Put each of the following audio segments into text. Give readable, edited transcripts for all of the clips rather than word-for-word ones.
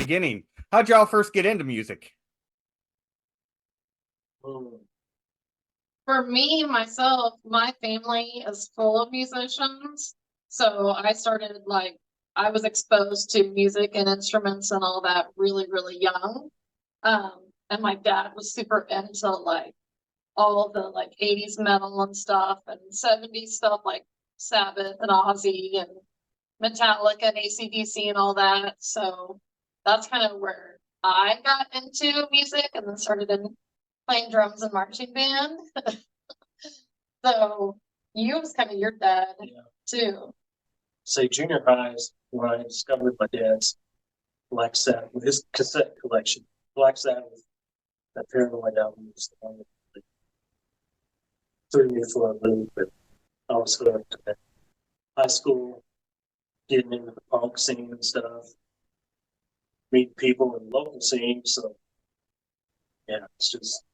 beginning. How'd y'all first get into music? For me, myself, my family is full of musicians. So I was exposed to music and instruments and all that really, really young. And my dad was super into all the 80s metal and stuff and 70s stuff like Sabbath and Ozzy and Metallica and AC/DC and all that. So that's kind of where I got into music and then started playing drums and marching band. So you was kind of your dad too. Say junior highs when I discovered my dad's Black Sabbath with his cassette collection. Black Sabbath, that Paranoid album was the one that threw me for a loop, and I was hooked. High school, getting into the punk scene and stuff, meeting people in the local scene. So yeah, it's just,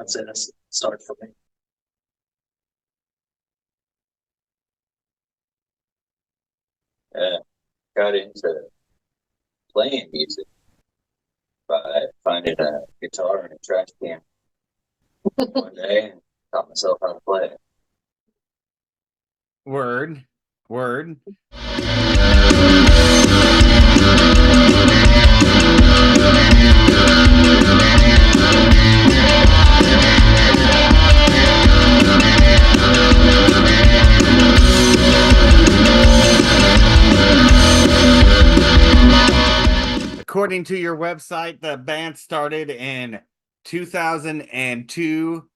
I'd say that's the start for me. Got into playing music by finding a guitar in a trash can one day and taught myself how to play it. Word. According to your website, the band started in 2002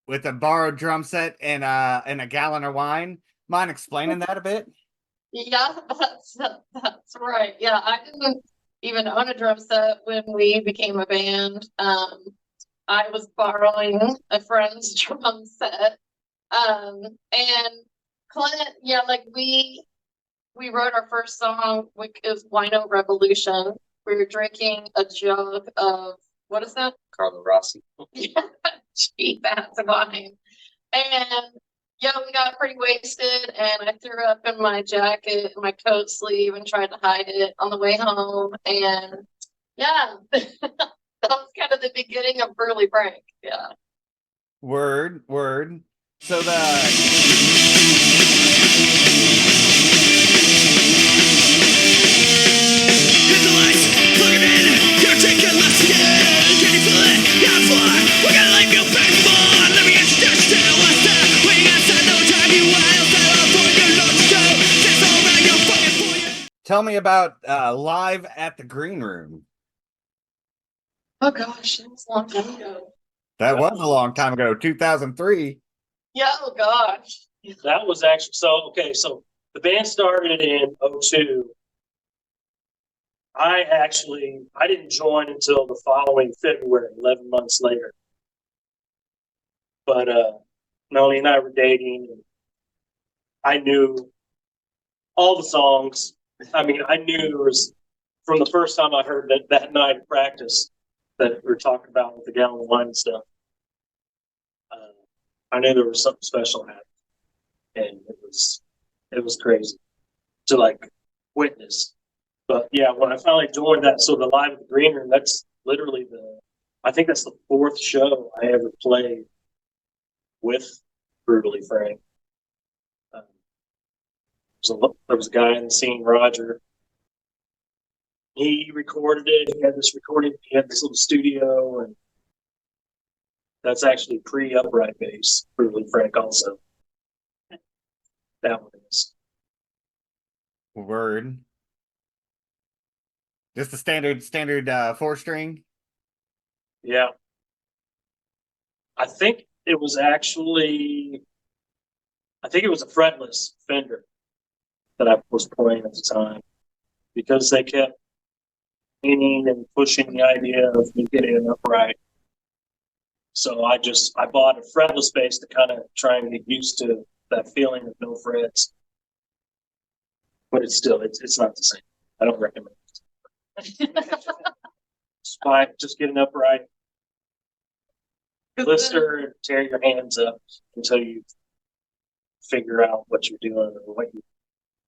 with a borrowed drum set and a gallon of wine. Mind explaining that a bit? Yeah, that's right. Yeah, I didn't even own a drum set when we became a band. I was borrowing a friend's drum set. And Clint, yeah, we wrote our first song, which is Wino Revolution. We were drinking a jug of, what is that? Carlo Rossi. Yeah, cheap ass wine. And yeah, we got pretty wasted, and I threw up in my jacket, my coat sleeve, and tried to hide it on the way home. And yeah, that was kind of the beginning of Burley Frank. Yeah. Word. So Hit the lights, plug it in, you're taking less again. Can you feel it? Yeah, fly. We're gonna leave you back. Let me introduce you to what's there. Waiting outside, no time, you wild. For your lunch show. That's all right, you're fucking for you. tell me about Live at the Green Room. Oh gosh, that was a long time ago. That was a long time ago, 2003. Yeah, oh gosh. That was actually, so the band started in 2002. I didn't join until the following February, 11 months later. But Melanie and I were dating, and I knew all the songs. I mean, I knew there was, from the first time I heard that night of practice that we were talking about with the gallon of wine and stuff, I knew there was something special happening. And it was crazy to witness. But yeah, when I finally joined that, so the Live at the Green Room, that's literally I think that's the fourth show I ever played with Brutally Frank. There was a guy in the scene, Roger. He recorded it. He had this little studio, and that's actually pre-upright bass, Brutally Frank also. That one is. Word. Just the standard 4-string. Yeah. I think it was a fretless Fender that I was playing at the time, because they kept leaning and pushing the idea of me getting it upright. So I bought a fretless bass to kind of try and get used to that feeling of no frets. But it's not the same. I don't recommend it. Just get an upright blister and tear your hands up until you figure out what you're doing, or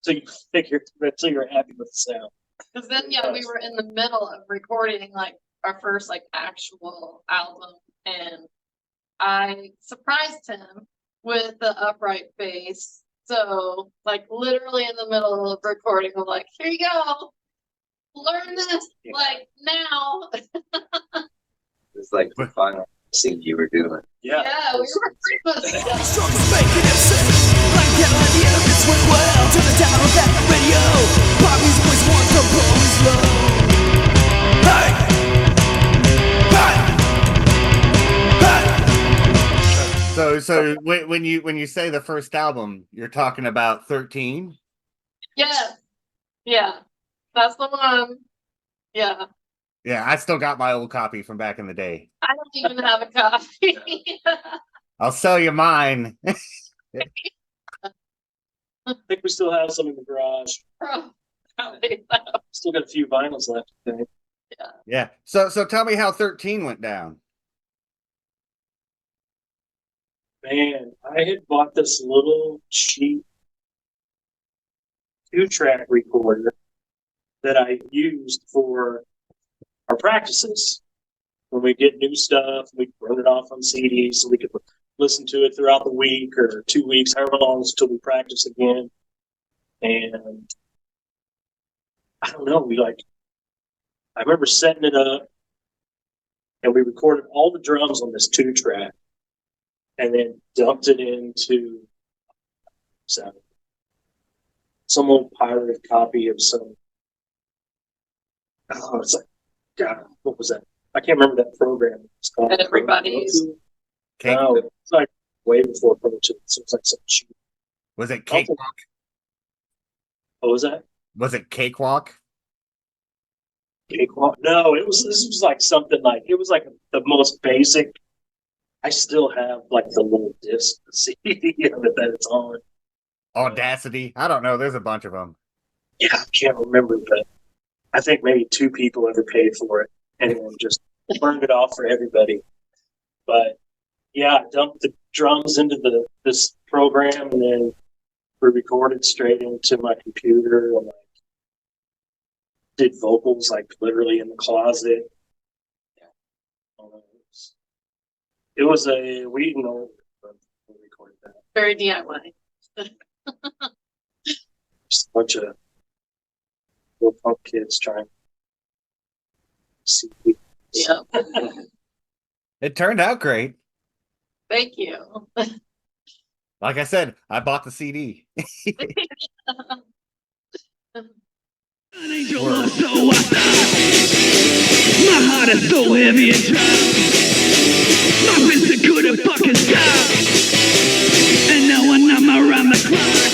until you're happy with the sound. Because then, yeah, we were in the middle of recording like our first like actual album, and I surprised him with the upright bass. So, like, literally in the middle of recording, I'm like, "Here you go, learn this like now." It's like the final scene you were doing. Yeah. Yeah, we were pretty much done. Strongest making him sick. Like kettle at the end of this went well. Turn the dial of that radio. Bobby's voice wants to blow his low. Hey! Hey! Hey! So when you say the first album, you're talking about 13? Yeah, yeah, that's the one. Yeah, Yeah, I still got my old copy from back in the day. I don't even have a copy. I'll sell you mine. I think we still have some in the garage. Probably. Still got a few vinyls left, I think. Yeah. So tell me how 13 went down. Man, I had bought this little cheap 2-track recorder that I used for our practices. When we get new stuff, we run it off on CDs so we could listen to it throughout the week or 2 weeks, however long until we practice again. And I don't know, I remember setting it up and we recorded all the drums on this 2-track and then dumped it into some old pirated copy of some. Oh, it's like, God, what was that? I can't remember that program. It's called Everybody's. Cake, No, it's like way before Pro Tools. It was like some cheap. was it Cakewalk? What was that? Was it Cakewalk? Cakewalk? No, this was like something like, it was like the most basic. I still have like the little disc CD of it that it's on. Audacity? I don't know. There's a bunch of them. Yeah, I can't remember, but I think maybe 2 people ever paid for it and then just burned it off for everybody. But yeah, I dumped the drums into this program and then we recorded straight into my computer and did vocals like literally in the closet. It was we recorded that. Very DIY. Just a bunch of little punk kids trying to see. Yeah. It turned out great. Thank you. Like I said, I bought the CD. An angel lost, so I thought. My heart is so heavy and dry. My wrist couldn't fucking stop. And now when I'm around the clock,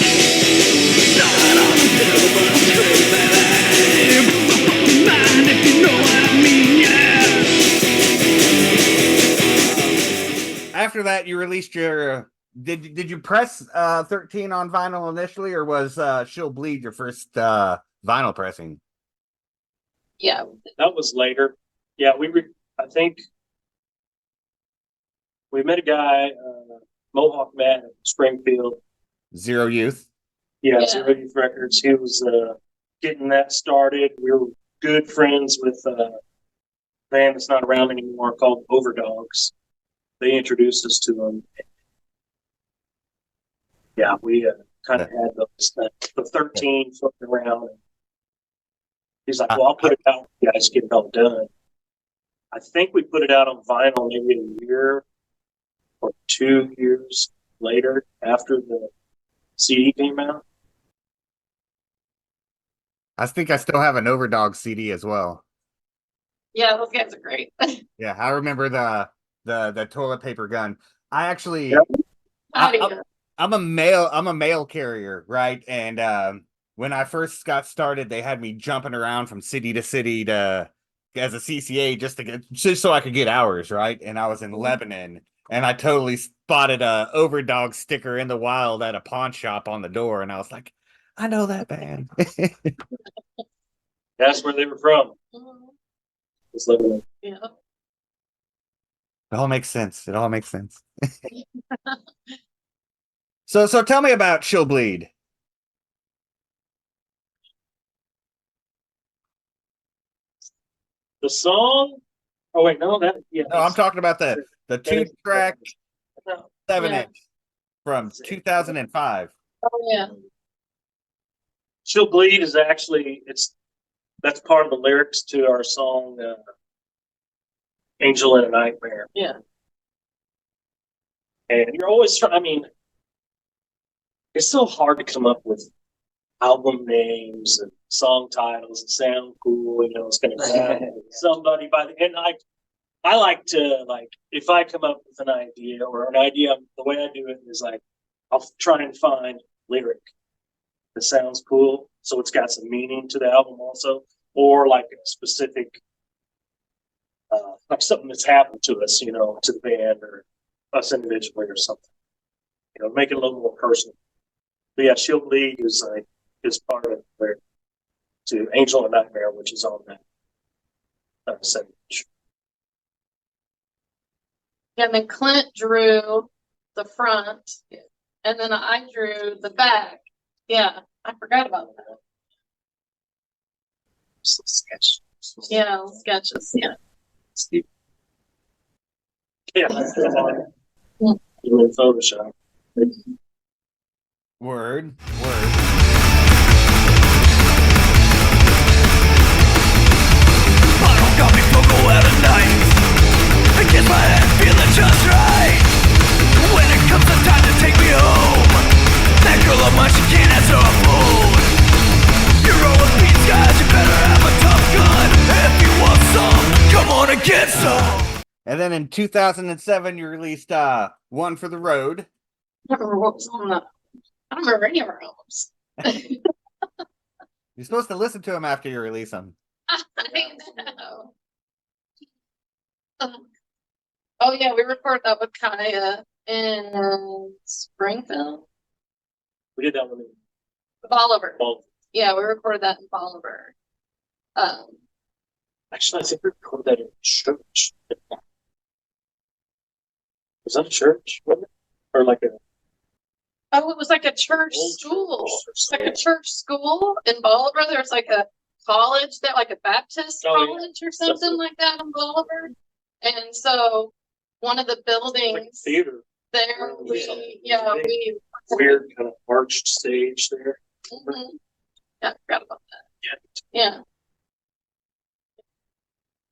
start on the silver screen, baby. Put my fucking mind if you know what I mean, yeah. After that, you released your. Did you press 13 on vinyl initially, or was She'll Bleed your first vinyl pressing? Yeah. That was later. Yeah, I think we met a guy, Mohawk Matt in Springfield. Zero Youth. Yeah, Yeah. Zero Youth Records. He was getting that started. We were good friends with a band that's not around anymore called Overdogs. They introduced us to them. Yeah, we kind of had the 13 floating around. He's like, well, I'll put it out. You guys get it all done. I think we put it out on vinyl maybe a year or 2 years later after the CD came out. I think I still have an Overdog CD as well. Yeah, those guys are great. Yeah, I remember the toilet paper gun. I actually, Yep. I'm a mail carrier, right? And when I first got started, they had me jumping around from city to city to as a CCA just so I could get hours, right? And I was in Lebanon, and I totally spotted a Overdog sticker in the wild at a pawn shop on the door, and I was like, I know that band. That's where they were from. Mhm. Was Lebanon. Yeah. It all makes sense. It all makes sense. So tell me about She'll Bleed. The song. Oh wait, no, that yeah. No, I'm talking about the that two is- track No, 7-inch from 2005. Oh, yeah. She'll Bleed is actually that's part of the lyrics to our song Angel in a Nightmare. Yeah. And you're always trying, I mean, it's so hard to come up with album names and song titles that sound cool, you know, it's gonna grab somebody by the end. I like to if I come up with an idea or an idea, the way I do it is like I'll try and find lyric that sounds cool, so it's got some meaning to the album also, or like a specific like something that's happened to us, you know, to the band or us individually or something. You know, make it a little more personal. But yeah, She'll Bleed is part of it to Angel and Nightmare, which is on that second. Yeah, and then Clint drew the front, and then I drew the back. Yeah, I forgot about that. Sketch. Yeah, sketches. Yeah. Steve. Yeah, you in Photoshop. Word. Bottle got me focal out at night. I get my head feeling just right. When it comes the time to take me home, that girl of mine, she can't answer a phone. You're always beats, guys, you better have a tough gun. If you want some, come on and get some. And then in 2007, you released One for the Road. I don't remember what was on that. I don't remember any of our albums. You're supposed to listen to them after you release them. I know. Oh yeah, we recorded that with Kaya in Springfield. We did that one in Bolivar. Bolivar. Yeah, we recorded that in Bolivar. Actually, I think we recorded that in church. Was that a church? Wasn't it? Or like a Oh, it was like a church old school. church or It's like a something? church school in Bolivar. There's like a college there, like a Baptist Oh, yeah. college or something like that in Bolivar. And so one of the Like a buildings theater. there, we Weird kind of arched stage there. Mhm. Yeah, I forgot about that. Yeah. Yeah.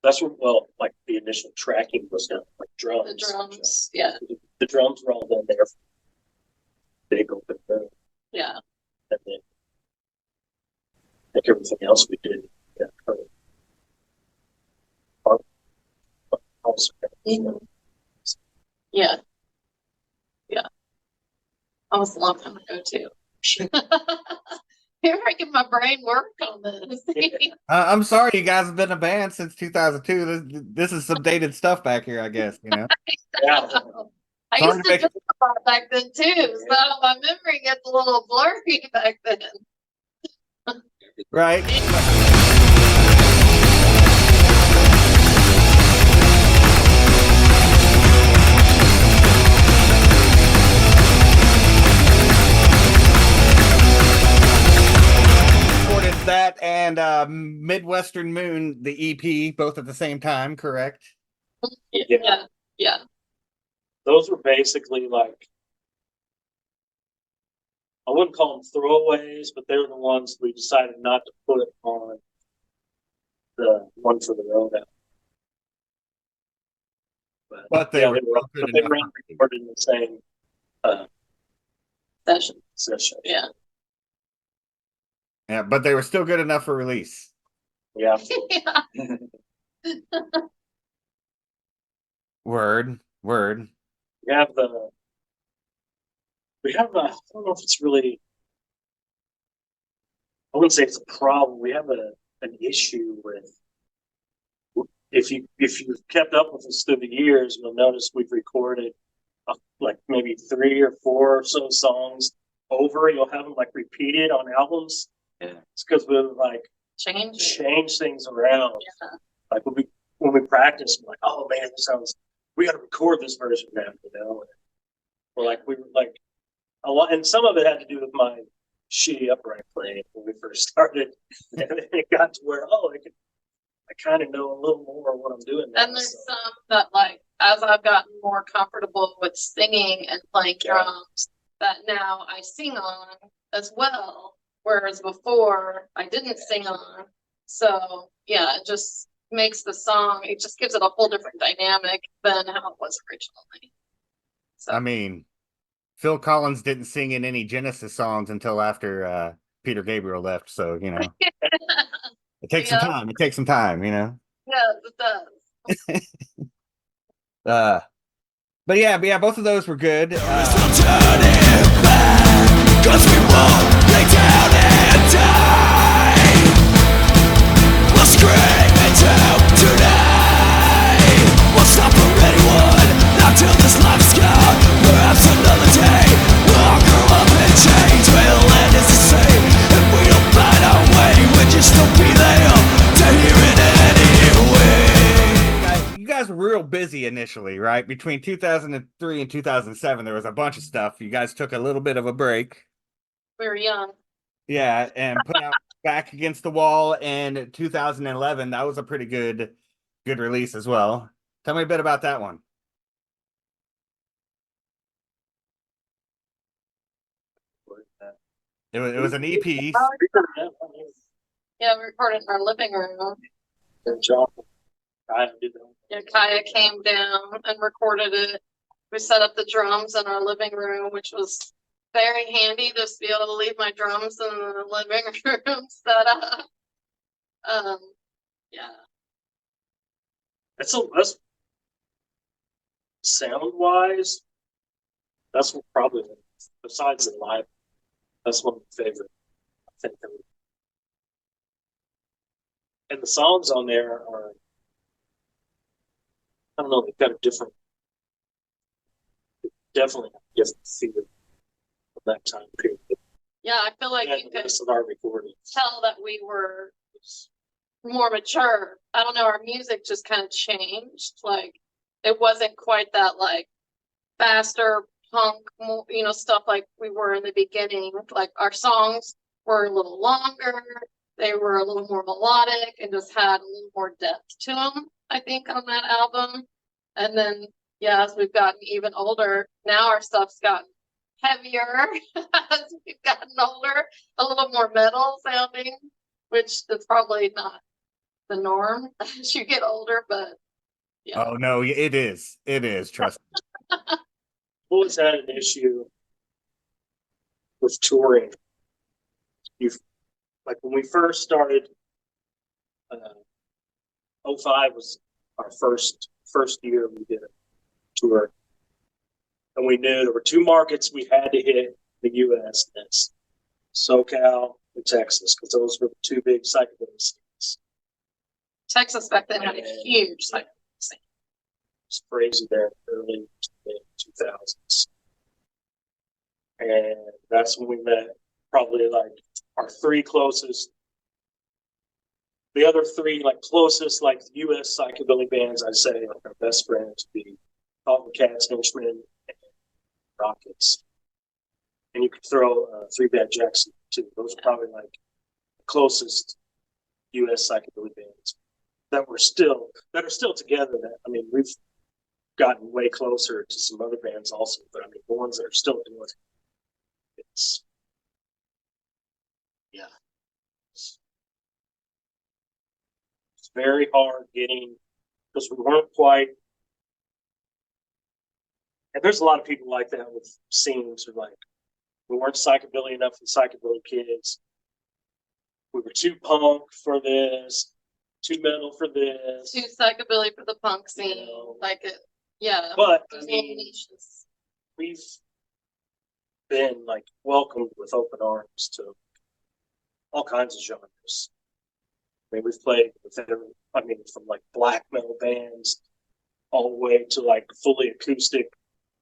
That's what, well, like the initial tracking was done, like drums. The drums. Yeah. The drums were all done there. Big open room. Yeah. And then I think everything else we did. Yeah. Also, Mhm. Yeah. Yeah. That was a long time ago too. Here I get my brain work on this. I'm sorry, you guys have been a band since 2002. This is some dated stuff back here, I guess. You know. yeah. I Sorry used to to make- drink a lot back then too, so my memory gets a little blurry back then. Right. Recorded that and Midwestern Moon, the EP, both at the same time, correct? Yeah. Those were basically like, I wouldn't call them throwaways, but they were the ones we decided not to put on the One for the Road album. But they yeah, were they were, all good but they enough were for- recorded in the same Session. session. Yeah. Yeah, but they were still good enough for release. Yeah. Yeah. Word. We have I don't know if it's really, I wouldn't say it's a problem. We have an issue with, if you've kept up with us through the years, you'll notice we've recorded like maybe 3 or 4 or so songs over. You'll have them like repeated on albums. Yeah. It's because we like change things around. Yeah. Like when we practice, we're like, oh man, we got to record this version now, you know. Or like we were like a lot, and some of it had to do with my shitty upright playing when we first started. And it got to where I kind of know a little more of what I'm doing now. And there's some that, like, as I've gotten more comfortable with singing and playing drums, that now I sing on as well. Whereas before I didn't sing on. So yeah, it just makes the song, it just gives it a whole different dynamic than how it was originally. So I mean, Phil Collins didn't sing in any Genesis songs until after Peter Gabriel left. So, you know, it takes some yeah, time. It takes some time, you know. yeah, it does. Uh, but yeah, both of those were good. Turning back, 'cause we won't lay down and die. We'll scream into tonight. We'll stop for anyone, not till this life's gone. Perhaps another day, we'll grow up and change. We'll end as the same, if we don't find our way. We'll just don't be there to hear it anyway. You guys were real busy initially, right? Between 2003 and 2007, there was a bunch of stuff. You guys took a little bit of a break. We were young. Yeah, and put out Back Against the Wall in 2011. That was a pretty good release as well. Tell me a bit about that one. It was an EP. Yeah, we recorded in our living room. Joplin. I did that. Yeah, Kaya came down and recorded it. We set up the drums in our living room, which was very handy just to be able to leave my drums in the living room set up. Yeah. That's sound wise. That's what probably, besides the live, that's one of my favorite. I think. And the songs on there are, I don't know, they've got a different, definitely a different feel of that time period. Yeah, I feel like And you the could rest of our recordings. tell that we were more mature. I don't know, our music just kind of changed. Like, it wasn't quite that, like, faster punk, you know, stuff like we were in the beginning. Like, our songs were a little longer, they were a little more melodic, and just had a little more depth to them, I think, on that album. And then, yeah, as we've gotten even older, now our stuff's gotten heavier as we've gotten older, a little more metal sounding, which is probably not the norm as you get older, but yeah. Oh no, it is. It is, trust me. I've always had an issue with touring. Like when we first started, 05 was our first year we did a tour. And we knew there were two markets we had to hit the US, and that's SoCal and Texas, because those were the two big psychedelic scenes. Texas back then had a huge like scene. It's crazy there early 2000s. And that's when we met probably like our three closest. The other three like closest like US psychobilly bands, I'd say like our best friends would be Talking Cats, Henchmen, and Rockets. And you could throw Three Bad Jackson too. Those are probably like the closest US psychobilly bands that are still together. That I mean, we've gotten way closer to some other bands also, but I mean the ones that are still doing it's it's very hard getting, because we weren't quite, and there's a lot of people like that with scenes who like we weren't psychobilly enough for psychobilly kids. We were too punk for this, too metal for this. Too psychobilly for the punk scene. You know. Like it, yeah. But I There's little mean, niches. we've been like welcomed with open arms to all kinds of genres. I mean, we've played with every, I mean, from like black metal bands all the way to like fully acoustic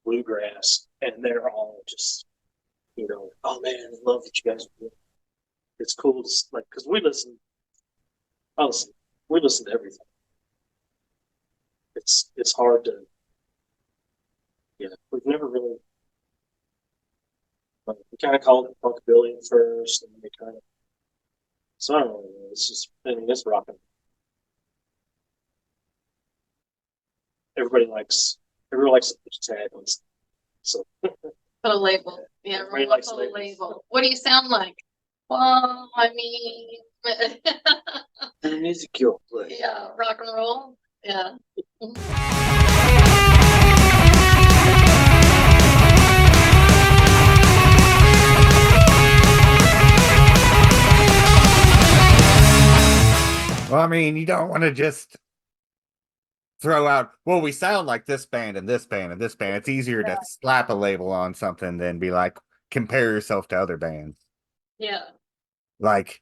bluegrass, and they're all just, you know, oh man, I love what you guys are doing. It's cool to like, because we listen to everything. It's hard to, yeah, we've never really, we kind of called it punkabilly at first, and we kind of, so I don't know, it's just, I mean, it's rocking. everybody likes to put a tag on something. So Put a label. Yeah, Everybody Rolla, likes put a labels. label. What do you sound like? Well, I mean, The music you'll play. yeah, rock and roll. Yeah. Well, I mean, you don't want to just throw out, well, we sound like this band and this band and this band. It's easier to slap a label on something than be like, compare yourself to other bands. Yeah. Like,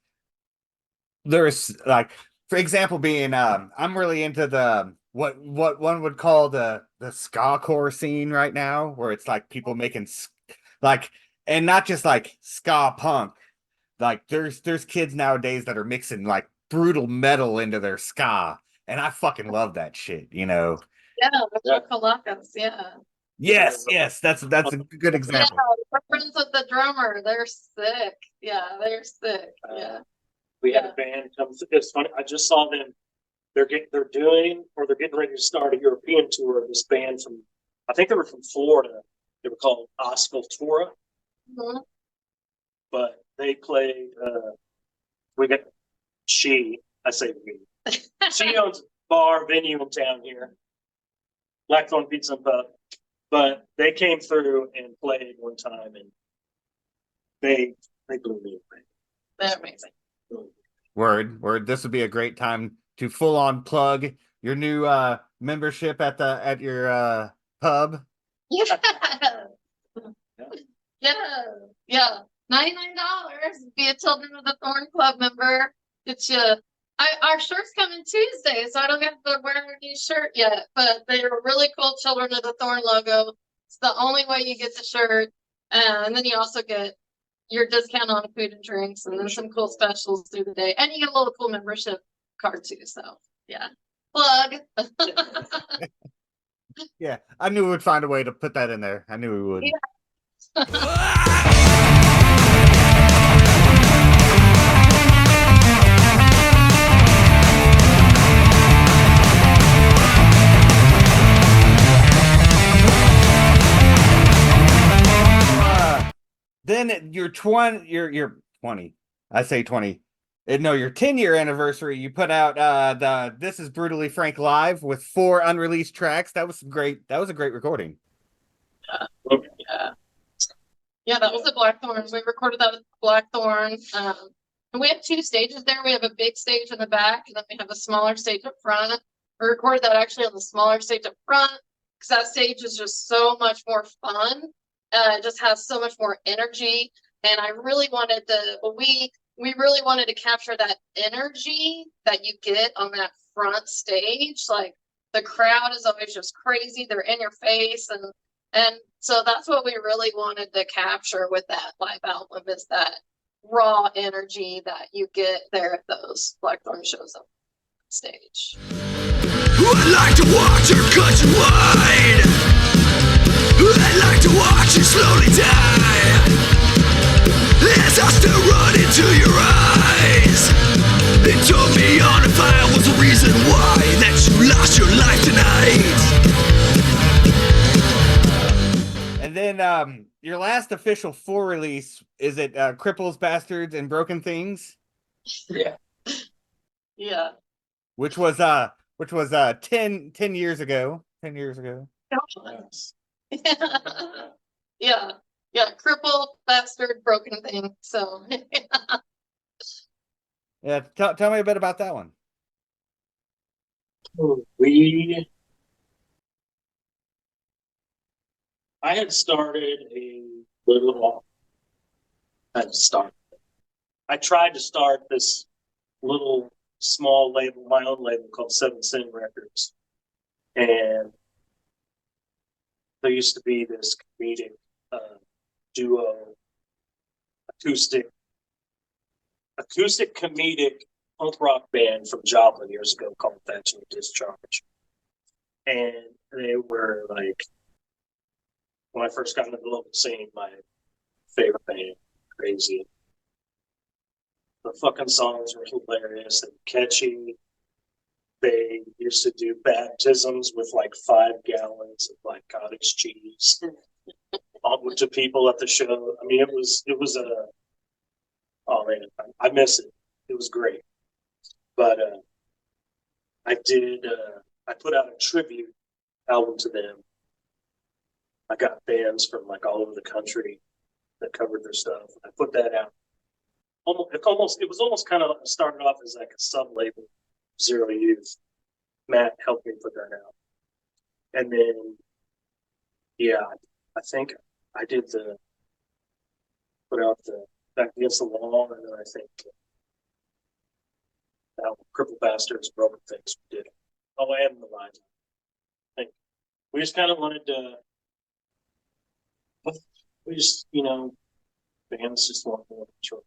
there's like, for example, being I'm really into the what one would call the ska core scene right now, where it's like people making like, and not just like ska punk. Like there's kids nowadays that are mixing like brutal metal into their ska, and I fucking love that shit, you know. Yeah, the Yeah. Chocolatas, yeah. Yes, that's a good Yeah, example. we're friends with the drummer. They're sick. Yeah, they're sick. Yeah. we had a band come through. It's funny. I just saw them. They're getting ready to start a European tour of this band from, I think they were from Florida. They were called Oscultura, Mhm. but they played, I say we, she owns a bar venue in town here, Blackthorn Pizza and Pub, but they came through and played one time and they blew me away. They're amazing. Word. This would be a great time to full on plug your new membership at your pub. Yeah. Yeah. $99. Be a Children of the Thorn Club member. Get you. Our shirts come in Tuesday, so I don't have to wear a new shirt yet. But they're a really cool Children of the Thorn logo. It's the only way you get the shirt, and then you also get your discount on food and drinks, and then some cool specials through the day, and you get a little cool membership card too. So yeah, plug. Yeah, I knew we would find a way to put that in there. I knew we would. Yeah. Then your 20. I say 20. No, your 10-year anniversary, you put out the This Is Brutally Frank Live with 4 unreleased tracks. That was great. That was a great recording. Yeah, that was at Blackthorn. We recorded that at Blackthorn. And we have 2 stages there. We have a big stage in the back, and then we have a smaller stage up front. We recorded that actually on the smaller stage up front because that stage is just so much more fun. It just has so much more energy. And I really wanted we really wanted to capture that energy that you get on that front stage. Like the crowd is always just crazy. They're in your face, and so that's what we really wanted to capture with that live album, is that raw energy that you get there at those Blackthorn shows up on stage. I'd like to watch her cut you wide. I'd like to watch you slowly die. As I still run into your eyes. It took me on if I was the reason why that you lost your life tonight. And then your last official 4 release, is it Cripples, Bastards, and Broken Things? Yeah. Yeah. Which was 10 years ago. 10 years ago. Yeah, crippled, bastard, broken thing. So Yeah, tell me a bit about that one. I had started a little. I tried to start this little small label, my own label called 7 Sin Records, and there used to be this comedic duo, acoustic comedic punk rock band from Joplin years ago called Vaginal Discharge, and they were like, when I first got into the local scene, my favorite band, crazy. The fucking songs were hilarious and catchy. they used to do baptisms with like 5 gallons of like cottage cheese to people at the show. I mean, it was oh man, I miss it. It was great. But I put out a tribute album to them. I got bands from like all over the country that covered their stuff. I put that out. It was almost kind of started off as like a sub label, Zero Youth. Matt helped me put that out, and then I think I did put out the Back Against the Wall, and then I think Crippled Bastards, Broken Things we did. Oh, and the Lines. I think we just kind of wanted to. We just, bands just want more control.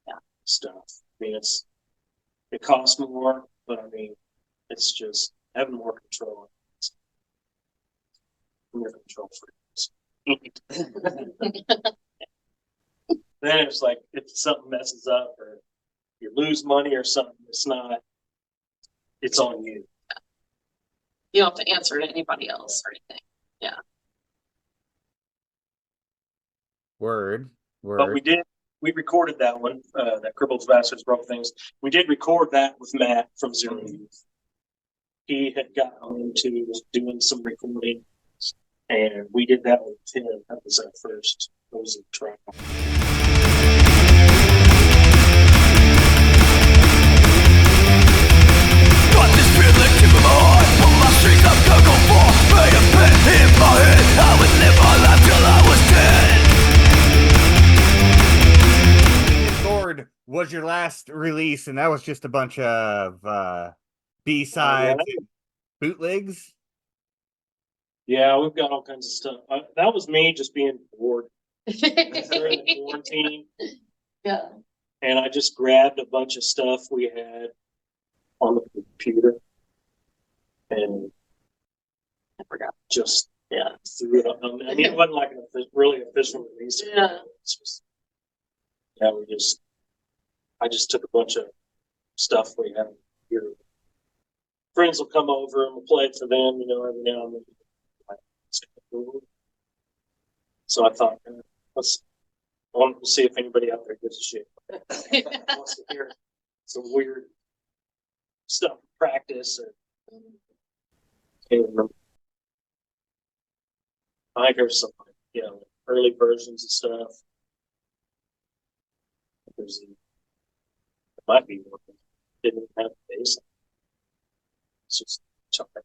Yeah, stuff. I mean, it costs more, but I mean, it's just having more control. More control freaks. Then it's like if something messes up or you lose money or something, it's on you. You don't have to answer to anybody else or anything. Yeah. Word. But we recorded that one, that Crippled Bastards Broke Things. We did record that with Matt from Zero Youth. He had gotten into doing some recording, and we did that with him. That was our first track. Got this feeling deep in my heart. Pull my strings, I'm gonna go far. Made a pit in my head. I would live my life till I was dead. Sword was your last release, and that was just a bunch of B-sides and bootlegs. Yeah, we've got all kinds of stuff. That was me just being bored. During the quarantine. Yeah. And I just grabbed a bunch of stuff we had on the computer and I forgot. Just threw it up. I mean, it wasn't like a really official release. Yeah. It's just, I just took a bunch of stuff we had here. Friends will come over and we'll play it for them, every now and then. So I thought, I want to see if anybody out there gives a shit. Wants to hear some weird stuff, practice, or can't remember. I think there's some, early versions of stuff. It might be one that didn't have the bass. It's just chunk that.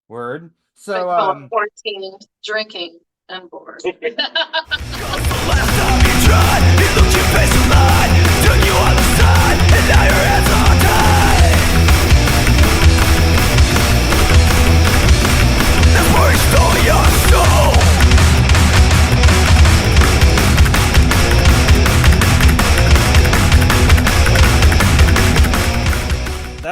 Word. So, 14, drinking and bored. The last time you tried, he looked your face and lied, took you on the side, and now your hands are tied. That's where he stole your soul.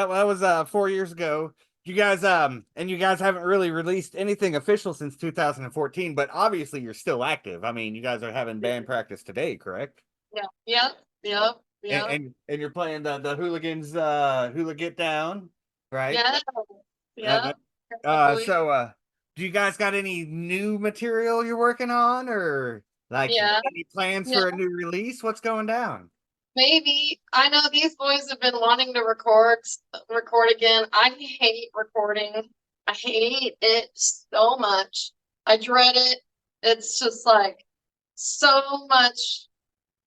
that was 4 years ago. You guys and you guys haven't really released anything official since 2014, but obviously you're still active. I mean, you guys are having band practice today, correct? Yeah. And you're playing the Hooligans Hooli-Git-Down, right? Yeah. So do you guys got any new material you're working on, or like any plans for a new release? What's going down? Maybe. I know these boys have been wanting to record again. I hate recording. I hate it so much. I dread it. It's just like so much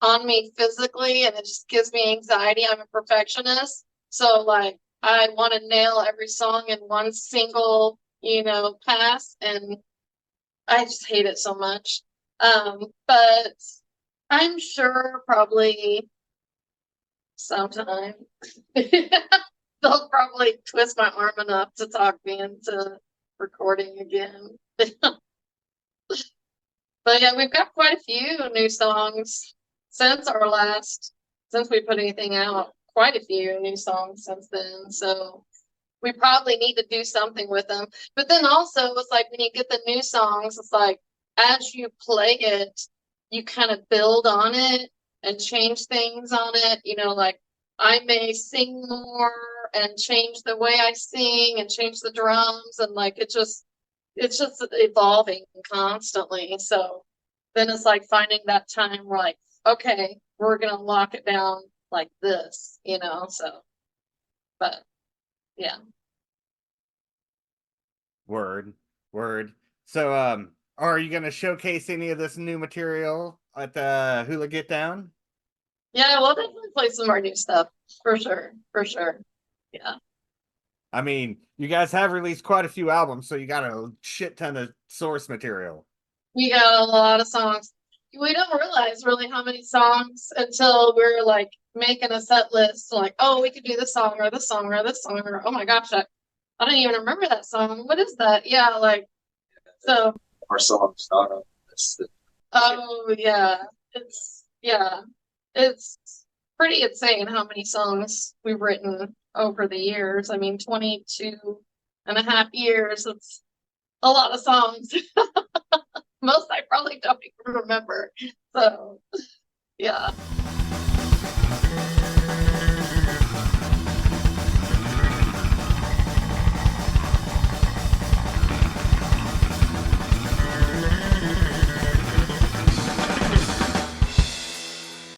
on me physically, and it just gives me anxiety. I'm a perfectionist. So like I want to nail every song in one single, pass, and I just hate it so much. But I'm sure probably sometime they'll probably twist my arm enough to talk me into recording again. But yeah, we've got quite a few new songs since we put anything out. Quite a few new songs since then. So we probably need to do something with them. But then also it's like when you get the new songs, it's like as you play it, you kind of build on it. and change things on it. You know, like I may sing more and change the way I sing and change the drums, and like it's just evolving constantly. So then it's like finding that time where like, okay, we're gonna lock it down like this, you know. So, but yeah. Word, word. So, are you gonna showcase any of this new material at the Hooli-Git-Down? Yeah, we'll definitely play some more new stuff for sure. For sure. Yeah. I mean, you guys have released quite a few albums, so you got a shit ton of source material. We got a lot of songs. We don't realize really how many songs until we're like making a set list. Like, oh, we could do this song or this song or this song, or oh my gosh, I don't even remember that song. What is that? Yeah, like so. Our songs not on this. Oh yeah, it's pretty insane how many songs we've written over the years. I mean, 22.5 years. It's a lot of songs. Most I probably don't even remember. So, yeah.